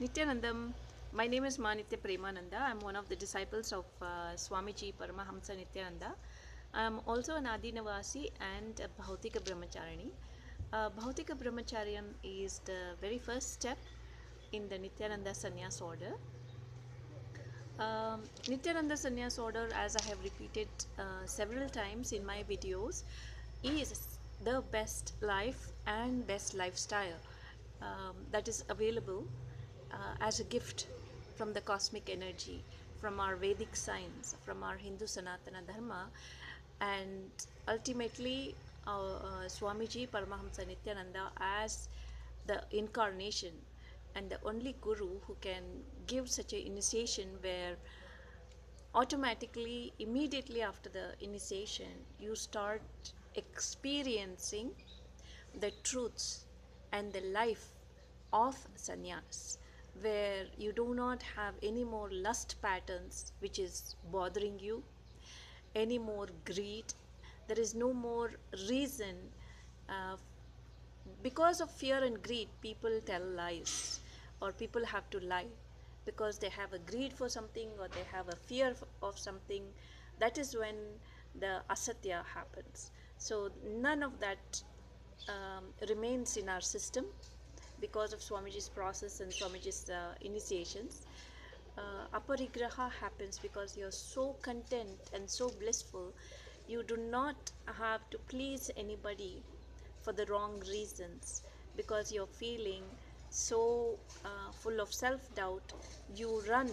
Nithyanandam, my name is Manitya Premananda. I'm one of the disciples of Swamiji Paramahamsa Nithyananda. I'm also an Adinavasi and a Bhautika Brahmacharini. Bhautika Brahmacharyam is the very first step in the Nithyananda Sanyas order. Nithyananda Sannyas order, as I have repeated several times in my videos, is the best life and best lifestyle that is available as a gift from the cosmic energy, from our Vedic science, from our Hindu Sanatana Dharma, and ultimately Swamiji Paramahamsa Nithyananda as the incarnation and the only guru who can give such an initiation where automatically, immediately after the initiation, you start experiencing the truths and the life of sannyas, where you do not have any more lust patterns which is bothering you, any more greed. There is no more reason. Because of fear and greed, people tell lies, or people have to lie because they have a greed for something or they have a fear of something. That is when the asatya happens. So none of that remains in our system because of Swamiji's process and Swamiji's initiations. Aparigraha happens because you're so content and so blissful. You do not have to please anybody for the wrong reasons because you're feeling so full of self-doubt. You run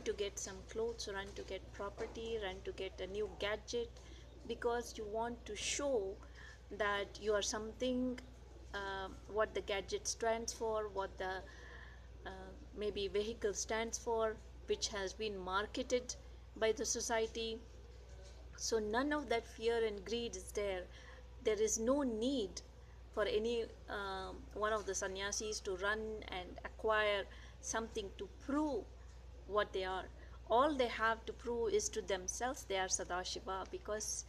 to get some clothes, run to get property, run to get a new gadget because you want to show that you are something, what the gadget stands for, what the maybe vehicle stands for, which has been marketed by the society. So none of that fear and greed is there. There is no need for any one of the sannyasis to run and acquire something to prove what they are. All they have to prove is to themselves they are Sadashiva, because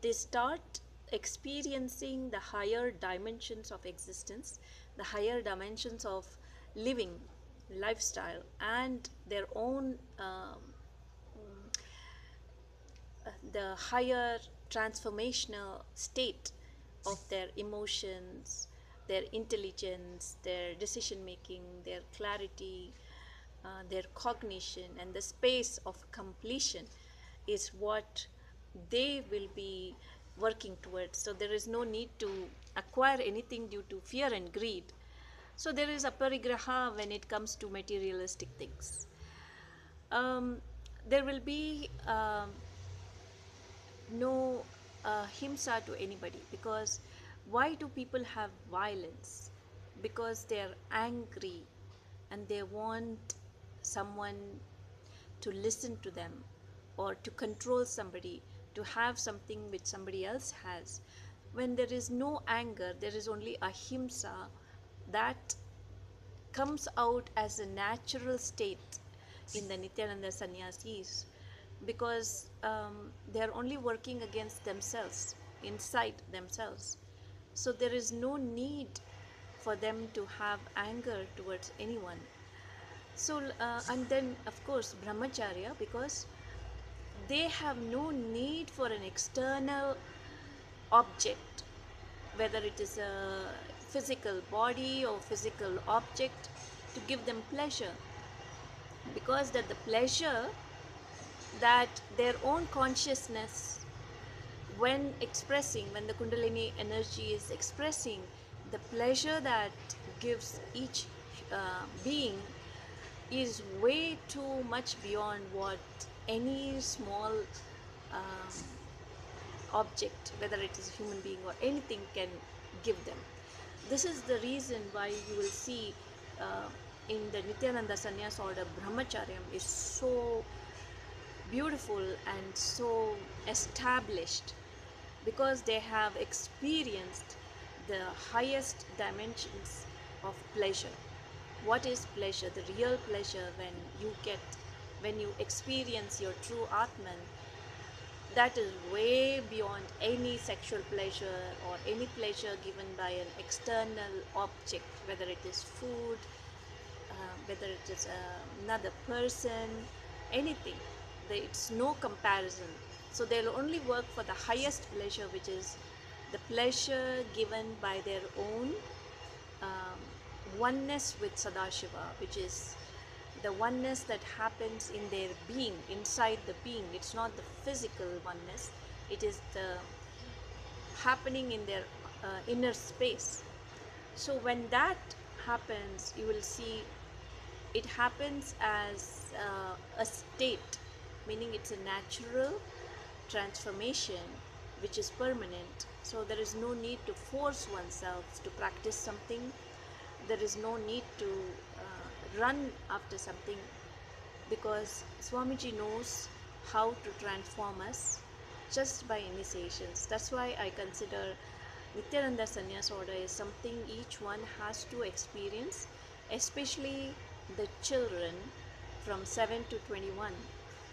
they start experiencing the higher dimensions of existence, the higher dimensions of living, lifestyle, and their own the higher transformational state of their emotions, their intelligence, their decision making, their clarity, their cognition, and the space of completion is what they will be working towards. So there is no need to acquire anything due to fear and greed. So there is aparigraha when it comes to materialistic things. There will be no himsa to anybody, because why do people have violence? Because they are angry and they want someone to listen to them or to control somebody, to have something which somebody else has. When there is no anger, there is only ahimsa that comes out as a natural state in the Nithyananda Sanyasis, because they are only working against themselves, inside themselves. So there is no need for them to have anger towards anyone. So, and then of course, brahmacharya, because they have no need for an external object, whether it is a physical body or physical object, to give them pleasure, because that the pleasure that their own consciousness, when expressing, when the kundalini energy is expressing, the pleasure that gives each being is way too much beyond what any small object, whether it is a human being or anything, can give them. This is the reason why you will see in the Nithyananda Sannyas order, Brahmacharyam is so beautiful and so established, because they have experienced the highest dimensions of pleasure. What is pleasure? The real pleasure, when you experience your true Atman, that is way beyond any sexual pleasure or any pleasure given by an external object, whether it is food, whether it is another person, anything. It's no comparison. So they'll only work for the highest pleasure, which is the pleasure given by their own um, oneness with Sadashiva, which is the oneness that happens in their being, inside the being. It's not the physical oneness, it is the happening in their inner space. So when that happens, you will see it happens as a state, meaning it's a natural transformation which is permanent. So there is no need to force oneself to practice something. There is no need to run after something, because Swamiji knows how to transform us just by initiations. That's why I consider Nithyananda Sannyas order is something each one has to experience, especially the children from 7 to 21,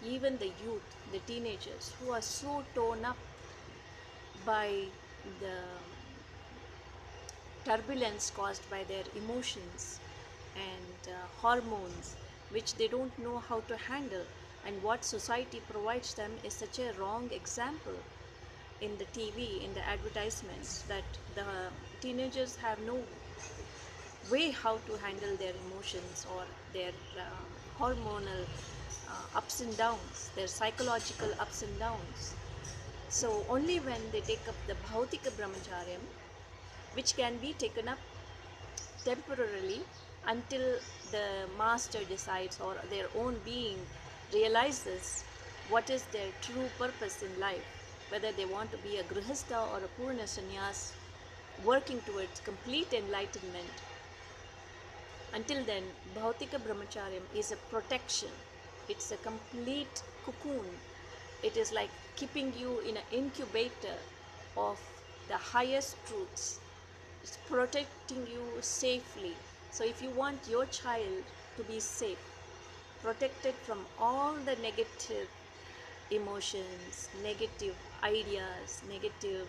even the youth, the teenagers who are so torn up by the turbulence caused by their emotions and hormones, which they don't know how to handle. And what society provides them is such a wrong example in the TV, in the advertisements, that the teenagers have no way how to handle their emotions or their hormonal ups and downs, their psychological ups and downs. So only when they take up the Bhautika Brahmacharyam, which can be taken up temporarily until the master decides or their own being realizes what is their true purpose in life, whether they want to be a grihastha or a purna sannyas working towards complete enlightenment. Until then, Bhautika Brahmacharyam is a protection. It's a complete cocoon. It is like keeping you in an incubator of the highest truths. It's protecting you safely. So if you want your child to be safe, protected from all the negative emotions, negative ideas, negative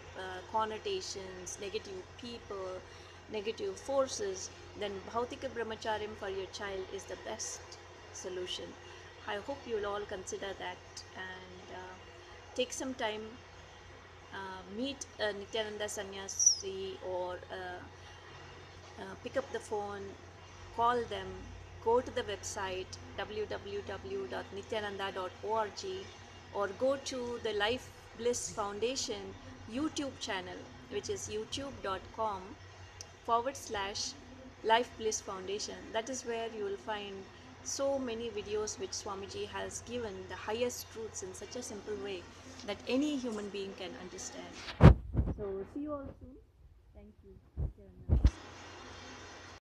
connotations, negative people, negative forces, then Bhautika Brahmacharyam for your child is the best solution. I hope you will all consider that and take some time, meet a Nithyananda Sanyasi or pick up the phone, call them, go to the website www.nithyananda.org or go to the Life Bliss Foundation YouTube channel, which is youtube.com/Life Bliss Foundation. That is where you will find so many videos which Swamiji has given the highest truths in such a simple way that any human being can understand. So see you all soon. Thank you.